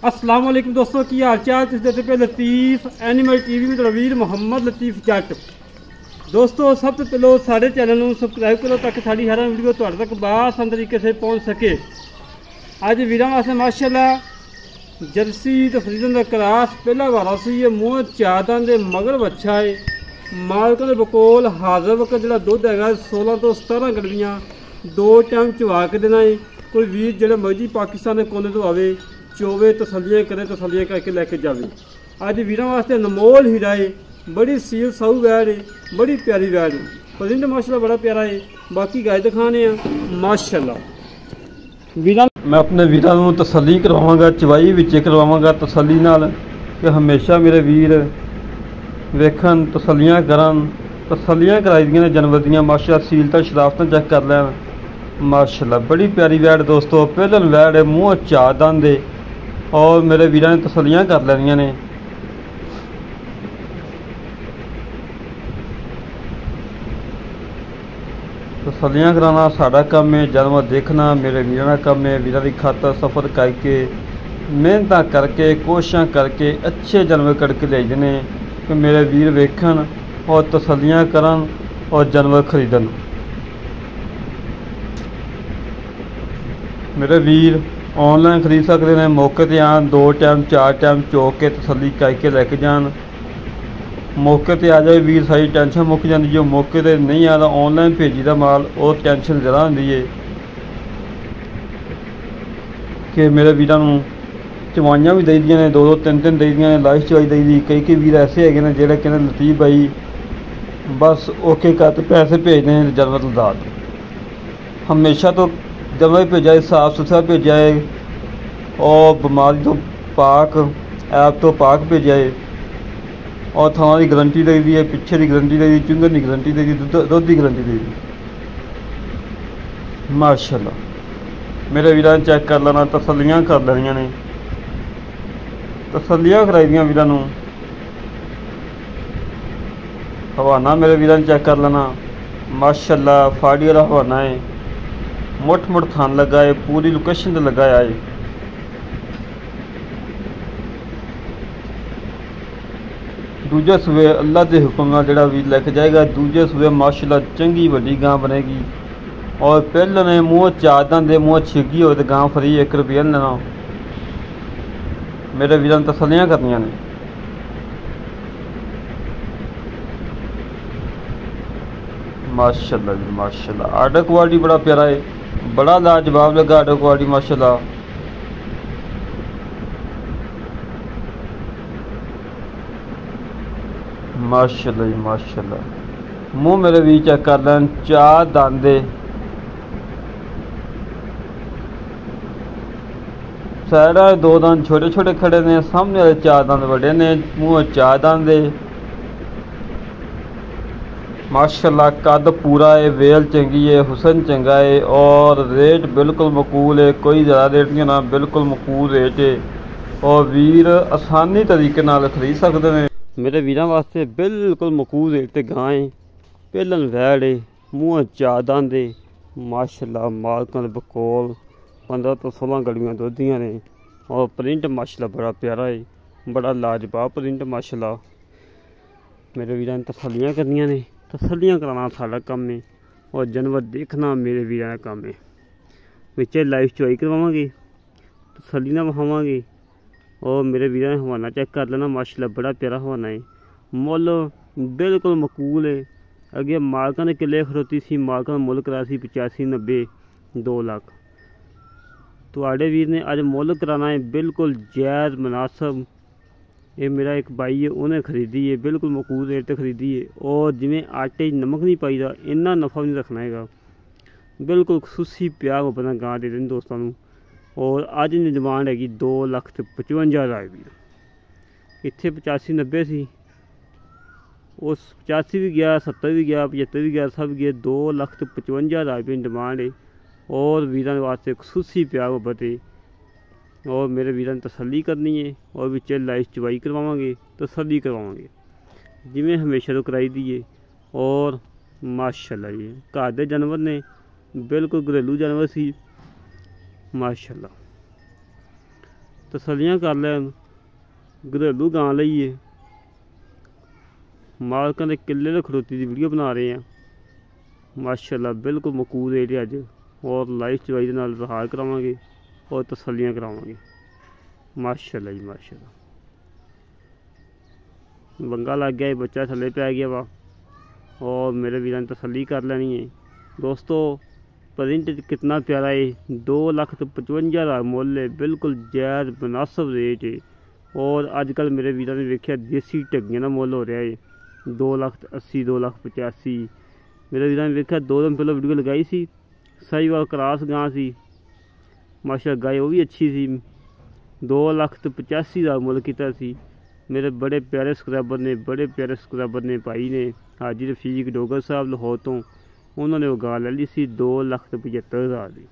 अस्सलाम वालेकुम दोस्तों की हाल चाल। तुम देखते पे लतीफ़ एनिमल टीवी में वीर मुहम्मद लतीफ़ जट। दोस्तों सब तो पहले सारे चैनल को सबसक्राइब करो ताकि साड़ी हर वीडियो तुहाडे तक बआसान तरीके से पहुँच सके। अज वीर वास्ते माशाअल्लाह जर्सी तो फ्रीडम का क्रॉस पहला वारा सी। ये मूँह चादां दे मगर बच्चा है। मालक के बकोल हाजिर वक्त जो दुध है 16 तो 17 गड़वियाँ 2 टाइम चवा के देना है। कोई वीर जो मर्जी पाकिस्तान के कोने तो आवे चोवे तसलियाँ करे तसलियाँ करके लैके जाए। अज वीर वास्ते अनमोल हीरा है। बड़ी सील साऊ वैड़ है, बड़ी प्यारी वैड़ है। प्रिंट माशाल्लाह बड़ा प्यारा है। बाकी गाय दिखाने माशाल्लाह वीर मैं अपने वीरों को तसली करवावांगा, चवाई विच करवावांगा तसली नाल कि हमेशा मेरे वीर वेखन तसलियाँ करन। तसलियाँ कराई दी ने जानवर दियाँ माशाल्लाह सीलता शराफत चेक कर लैन माशाल्लाह। बड़ी प्यारी वैड़ दोस्तों, पहलन वैड़ है, मूँह चार दंद है और मेरे वीरों ने तसलियाँ कर लैनियां ने। तसलियाँ कराना साड़ा काम है, जानवर देखना मेरे वीरों का काम है। वीरों की खातर सफ़र करके मेहनत करके कोशिशें करके अच्छे जानवर कड़के ले जाने कि मेरे वीर वेखन और तसलियाँ करन और जानवर खरीदन। मेरे वीर ऑनलाइन खरीद सकते हैं, मौके पर आन 2 टाइम 4 टाइम चौक के तसली करके लैके जान। मौके पर आ जाए वीर सारी टेंशन मुक जाती। जो मौके पर नहीं आता ऑनलाइन भेजी का माल और टेंशन ज़्यादा होंगी है कि मेरे वीरों चवाइयाँ भी दई दी ने 2-2 3-3 दई दी ने। लाइफ चवाई दई दी। कई वीर ऐसे है जोड़े कहते लतीफ़ भाई बस ओके कर पैसे भेजते हैं जानवर लदा। हमेशा तो जानवर भेजा साफ सुथरा भेजा है और बीमारी तो पाक ऐप तो पाक भेजा है और थाना की गारंटी दे दी है, पिछे की गारंटी दे दी, चुंगन की गारंटी दे दी, दुध की गारंटी दे दी माशाल्लाह। मेरे वीरों ने चेक कर लेना, तसलियाँ कर लैनियां ने। तसलियाँ कराई दियां वीरों हवाना मेरे वीरों ने चेक कर लेना माशाल्लाह। फाड़ी वाला हवाना है, मुठ मुठ थान लगा है, पूरी लोकेशन पर लगाया है। दूजे सूबे अल्लाह के हुक्म जोड़ा भी लैके जाएगा। दूजे सूबे माशाल्लाह चंगी वड्डी गां बनेगी और पहले ने मूँह चादां दे मूँह छिगी हो तो गां फ्री 1 रुपया लेना। मेरे वीरों ने तसलियाँ करनियां ने। माशाल्लाह जी माशाल्लाह। आर्डर क्वालिटी बड़ा प्यारा है, बड़ा लाजवाब लगा आर्डर क्वालिटी माशाल्लाह। माशाल्लाह जी माशाल्लाह। मुँह मेरे भी चेक कर लैन, 4 दांदे साइडा 2 दांद छोटे छोटे खड़े ने, सामने वाले 4 दांद बड़े ने। मूँह 4 दांदे माशाल्लाह। कद पूरा है, वेल चंगी है, हुसन चंगा है और रेट बिल्कुल मकूल है। कोई ज़्यादा रेट नहीं ना, बिल्कुल मकूल रेट है और वीर आसानी तरीके नाल खरीद सकते हैं। मेरे वीरों वास्ते बिल्कुल मकूल रेट ते गां है। पहलन वैड़ है, मूँह 4 दंद है माशाल्लाह। मालकां दे बकोल 15 तो 16 गड़ियाँ दुध दियां ने और प्रिंट माशाल्लाह बड़ा प्यारा है, बड़ा लाजवाब प्रिंट माशाल्लाह। मेरे वीरों ने तसलियाँ करनियां ने, तसलियाँ कराना साड़ा काम है और जानवर देखना मेरे वीरों का काम है। बिच्चे लाइव चवाई करवावांगे, तसलियाँ विखावांगे और मेरे वीरों ने हवाना चेक कर लेना माशाल्लाह। बड़ा प्यारा हवाना है, मुल बिल्कुल मकूल है। अगे मालकां ने किले खड़ोती सी, मालकां मुल कराया सी 85-90 2 लाख। तुहाडे वीर ने अज मुल कराना है बिल्कुल जायज़ मुनासब। ये मेरा एक भाई है, उन्हें खरीदी है बिल्कुल मकूल रेट पर खरीदी है और जिमें आटे नमक नहीं पाईदा इन्ना नफा भी नहीं रखना है। बिल्कुल खसूसी प्यार बना गां दे दें दोस्तों को। और अज की डिमांड हैगी 2,55,000 रुपये। इत्थे 85-90 सी, उस 85 भी गया, 70 भी गया, 75 भी गया, सब गया। 2,55,000 रुपये डिमांड है और वीरों वास्ते खसूसी प्यार बते और मेरे वीरों ने तसली करनी है और बिच लाइव चवाई करवावांगे, तसली करवावांगे जिमें हमेशा तो कराई दी है। और माशाल्लाह जी घर के जानवर ने, बिल्कुल घरेलू जानवर सी माशाल्लाह। तसल्लियां कर लैन। घरेलू गां लईए मालकां दे किले ते खड़ोती दी वीडियो बना रहे हैं माशाअल्लाह। बिल्कुल मकूल रेट है अज और लाइव चवाई दे नाल रहा करावांगे और तसल्लियां करावांगे माशाअल्लाह जी माशाअल्लाह। बंगा लग गया, बच्चा थले पै गया वा और मेरे वीरां ने तसल्ली कर लेनी है। दोस्तों प्रिंट कितना प्यारा है, 2,55,000 मुल है, बिल्कुल जायज़ मुनासिब रेट है। और अजकल मेरे वीरां ने वेख्या देसी ढग्गियां दा मुल हो रहा है 2,80,000 2,85,000। मेरे वीरां ने वेख्या 2 दिन पहले वीडियो लगाई सी, साहिवाल क्रॉस गां सी माशाअल्लाह, गाय वो भी अच्छी सी, 2,85,000 मुल किया सी। मेरे बड़े प्यारे सब्सक्राइबर ने भाई ने हाजी रफीक डोगर साहब लाहौर तो उन्होंने वो गां ले ली सी 2,75,000 की।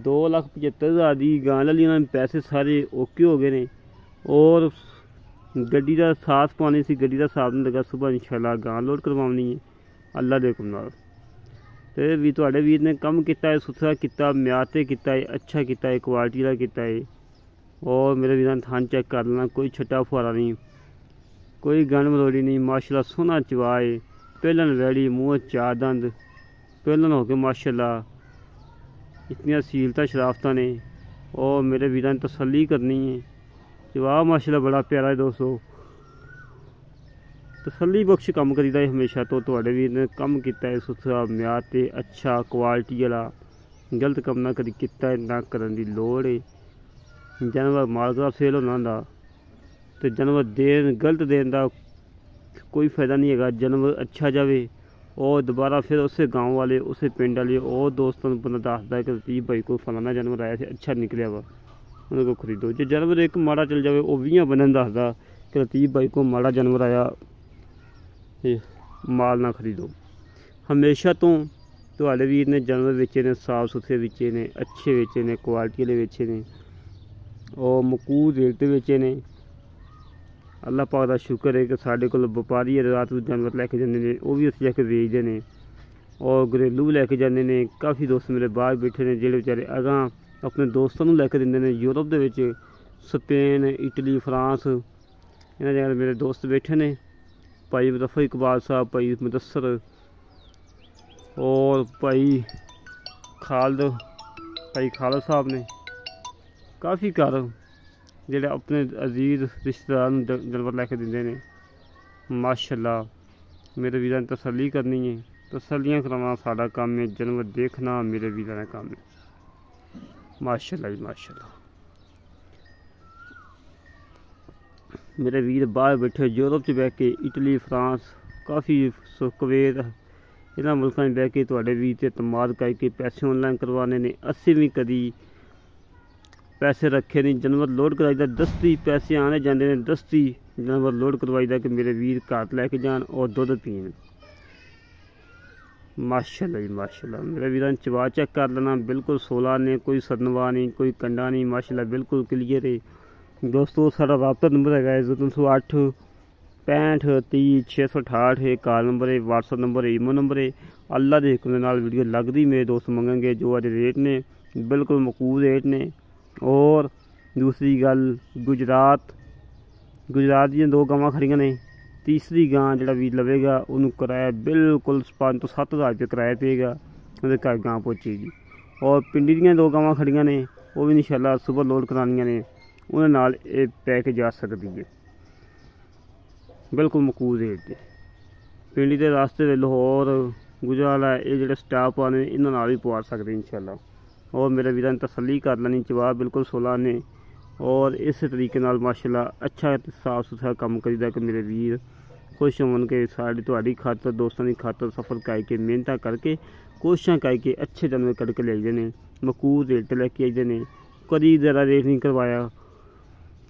2,75,000 की गां ले ली उन्होंने, पैसे सारे ओके हो गए ने। और गड्डी का साथ पानी सी, गड्डी का साथ नहीं लगा, सुबह इंशाल्लाह गां लोड करवानी है अल्लाह दे हुक्म नाल। ते भी तुहाडे वीर ने कम किया है, सुथरा किया, म्यार ते किया है, अच्छा किया है, क्वालिटी का किया है। और मेरे वीरां थान चेक कर लेना, कोई छट्टा फुहारा नहीं, कोई गन मरोड़ी नहीं माशाअल्लाह। सोहना चवा है, पहलन वैड़ी, मूँह 4 दंद, पहलन हो के माशाअल्लाह। इतनियां सीलता शराफता ने और मेरे वीरां ने तसल्ली करनी है। चवा माशाअल्लाह बड़ा प्यारा है दोस्तों, तसल्ली बख्श कम करीदा है हमेशा। तो तुहाडे वीर ने कम किया है सुथरा, म्यार ते अच्छा, क्वालिटी वाला, गलत कम ना कदी किया है, ना करन दी लोड़ है। जानवर मालका सेल होना तो जानवर गलत देन का कोई फायदा नहीं है। जानवर अच्छा जाए और दोबारा फिर उस गाँव वाले, उस पिंड वाले और दोस्तों को बंदा दसदा कि लतीफ भाई को फलाना जानवर आया से अच्छा निकलिया वा, उन्होंने को खरीदो। जो जानवर एक माड़ा चल जाए वो 20 बंदे दसदा कि लतीफ भाई को माड़ा जानवर आया, माल ना खरीदो। हमेशा तो तुहाडे वीर ने जानवर बेचे ने, साफ सुथरे बेचे ने, अच्छे बेचे ने, क्वालिटी वाले बेचे ने और मकूल रेट बेचे ने। अल्लाह पाक का शुक्र है कि साढ़े को व्यापारी रात को जानवर लैके जाते हैं, वो भी उत्थे जाके बेचते हैं और घरेलू भी लैके जाते हैं। काफ़ी दोस्त मेरे बाहर बैठे ने जेह्ड़े बेचारे अगां अपने दोस्तों को लैके देंदे ने, यूरोप दे विच, स्पेन, इटली, फ्रांस, इन्हां जगह मेरे दोस्त बैठे ने। भाई मुजफ्फर इकबाल साहब, भाई मुदस्सर और भाई खालिद साहब ने, काफ़ी घर जेह्ड़े अपने अजीज रिश्तेदार जानवर लैके दिंदे ने माशाअल्लाह। मेरे वीरां ने तसल्ली करनी है, तसल्लियां कराना साडा काम है, जानवर देखना मेरे वीरां दा काम है माशाअल्लाह जी माशाअल्लाह। मेरे वीर बाहर बैठे यूरोप च बह के, इटली, फ्रांस, काफ़ी कुवैत, इन्हां मुल्कां बह के तुहाडे वीर ते एतमाद करके पैसे ऑनलाइन करवाने ने। असीं भी कदी पैसे रखे नहीं, जानवर लोड करवाईदा दस्ती, पैसे आने जाते हैं दस्ती, जानवर लोड करवाईदा कि मेरे वीर घर लैके जान और दुध पीन माशाअल्लाह जी माशाअल्लाह। मेरे वीरां ने चवा चेक कर लेना, बिल्कुल 16 ने, कोई सदनवा नहीं, कोई कंडा नहीं माशाअल्लाह, बिल्कुल क्लीयर है। दोस्तों साडा राबता नंबर है 0308 65 30 668 है, कॉल नंबर है, व्हाट्सअप नंबर है, ईमो नंबर है। अल्लाह के हुक्म नाल वीडियो लगदी मेरे दोस्त मंगेंगे जो अज रेट ने बिल्कुल मकूल रेट ने। और दूसरी गल गुजरात दी 2 गावां खड़ियां ने, तीसरी गां जिहड़ा वीर लवेगा उन्होंने किराया बिल्कुल 5 तो 7 हज़ार रुपये किराया पेगा, उहदे घर गां पहुँचेगी। और पिंडी दी 2 गावां खड़ियां ने, वो भी इंशाअल्लाह सुबह लोड करानियां ने, उन्हें नाल ये पैके जा सकती है बिल्कुल मकूल रेट से। पिंडी के रास्ते में लाहौर गुजराला ये जो स्टाफ आने इन्होंने नाल भी पवा सकते इंशाअल्लाह। और मेरे वीरां ने तसल्ली कर लेनी, चवा बिल्कुल 16 ने और इस तरीके नाल माशाअल्लाह अच्छा साफ सुथरा काम करीदा कि मेरे वीर खुश होवन के साड़ी तुहाडी खातर, दोस्तों की खातर सफ़र करके मेहनत करके कोशिशें करके अच्छे जानवर कढ़ के ले ने, मकूल रेट लैके आते हैं। कभी ज़्यादा रेट नहीं करवाया,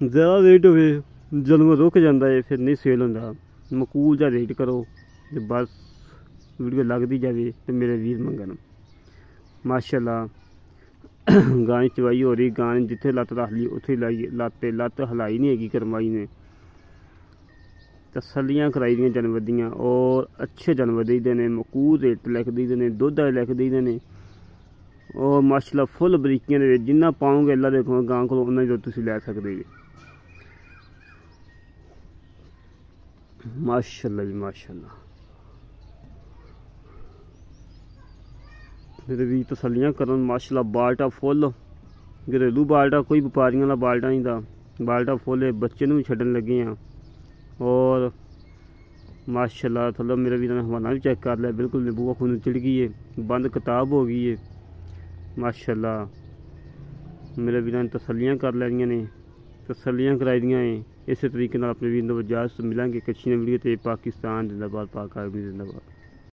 ज़्यादा रेट हो जानवर रुक जाता है फिर नहीं सेल होंदा। मकूल जा रेट करो तो बस वीडियो लगती जाए तो मेरे वीर मंगन माशाअल्लाह। गाय चवाई हो रही, गाय ने जिथे लत्त रख ली उत्थे लाई, लत्त हिलाई नहीं हैगी करमाई ने। तसल्लियां कराई दियां जानवर दियां और अच्छे जानवर देते हैं, मकूल रेट लैके देते हैं, दुध लैके देते हैं और माशाल्लाह फुल बरीकियां दे विच जिन्ना पाओगे अल्लाह देखो गां को उन्ना ही दुध तुसीं लै सकदे जी। माशाल्लाह जी माशाल्लाह। मेरे भी तसल्लियां करन माशाल्लाह। बाल्टा फुल घरेलू बाल्टा, कोई व्यापारियों का बाल्टा नहीं था। बाल्टा फुल है, बच्चे भी छड्डन लगे हैं। और माशाल्लाह थल्ले मेरे भी हवाना भी चेक कर लिया, बिल्कुल नींबू खून चिड़ गई है, बंद किताब हो गई है। माशाल्लाह मेरे भी तसल्लियां कर लैनियां ने, तसल्लियां कराई दियां हैं। इस तरीके अपने भी इजाजत मिलेंगे। कच्ची वीडियो तो पाकिस्तान जिंदाबाद, पाक आर्मी जिंदाबाद।